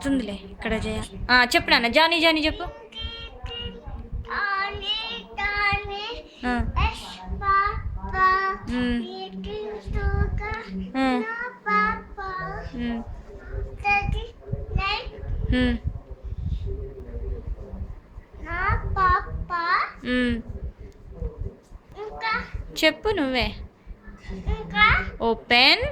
వస్తుందిలే ఇక్కడ చేయ. చెప్పు నాన్న. జానీ జానీ చెప్పు. చెప్పు నువ్వే. ఓపెన్.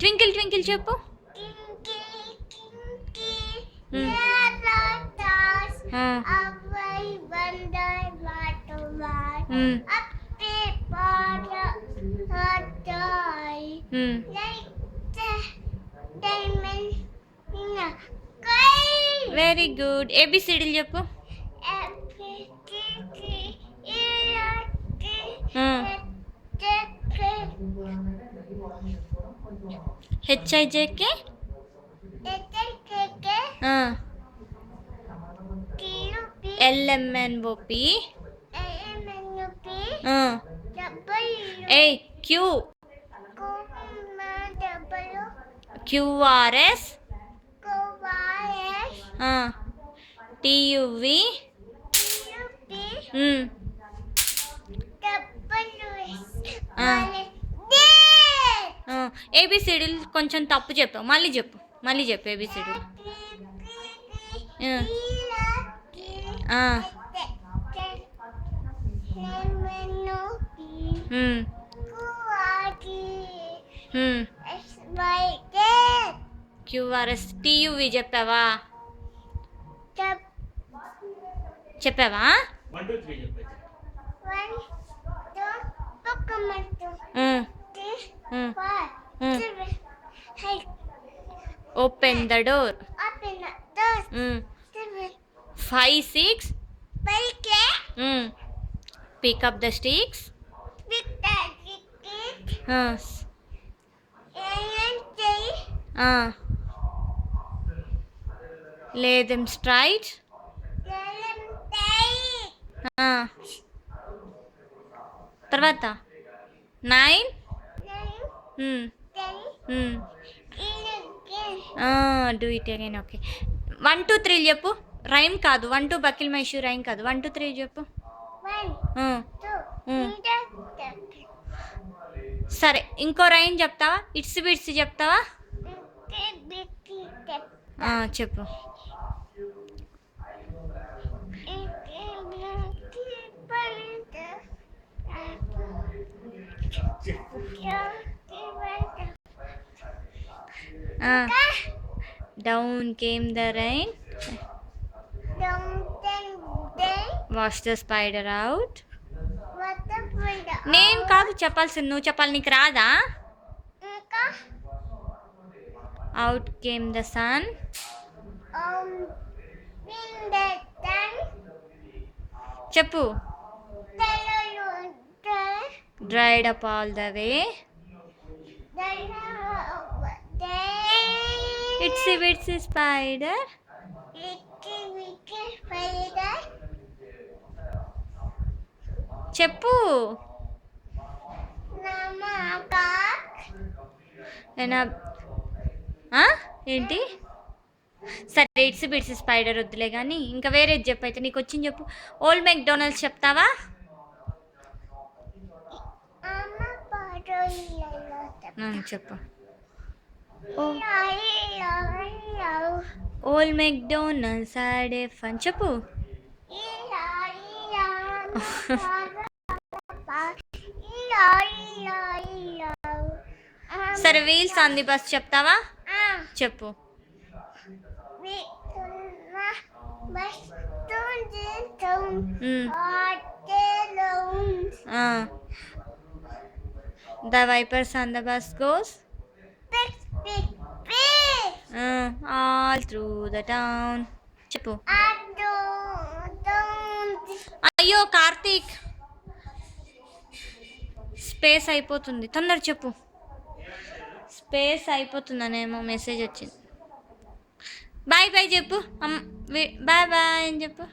ట్వింకిల్ ట్వింకిల్ చెప్పు. Very good. ఏబిసిడీలు చెప్పు. హెచ్ఐజేకే ఎల్ఎంఎన్ఓపి ఏ క్యూ క్యూఆర్ఎస్ టియువి ఏబిసిడీలు కొంచెం తప్పు చెప్పావు. మళ్ళీ చెప్పు ఏబిసిడీలు. క్యూఆర్ఎస్ టియువి చెప్పావా? Open the door. 5 6 pick up the sticks. Lay them straight. తర్వాత 9 డూ ఇట్ అగైన్. ఓకే. 1 2 3 చెప్పు. రైమ్ కాదు. 1 2 బకిల్ మైషూ రైమ్ కాదు. 1 2 3 చెప్పు. సరే ఇంకో రైమ్ చెప్తావా? ఇట్స్ బిట్స్ చెప్తావా? చెప్పు. Down came the rain. Washed the spider out. నేను కాదు చెప్పాల్సింది, నువ్వు చెప్పాలి. నీకు రాదా? Out came the sun. చెప్పు. Dried up all the way. Itsy bitsy spider. చెప్పు. ఏంటి? సరే ఇట్స్ బిట్స్ స్పైడర్ వద్దులే కానీ ఇంకా వేరేది చెప్పు. అయితే నీకు వచ్చింది చెప్పు. ఓల్డ్ మెక్డొనాల్డ్స్ చెప్తావా? చెప్పు. Old McDonald's had a fun. చెప్పు. సరే వీల్స్ ఆన్ ది బస్ చెప్తావా? చెప్పు. The vipers on the bus goes all through the town. చెప్పు. అయ్యో కార్తీక్ స్పేస్ అయిపోతుంది, తొందర చెప్పు. స్పేస్ అయిపోతుందనేమో మెసేజ్ వచ్చింది. బాయ్ బాయ్ చెప్పు. బాయ్ బాయ్ అని చెప్పు.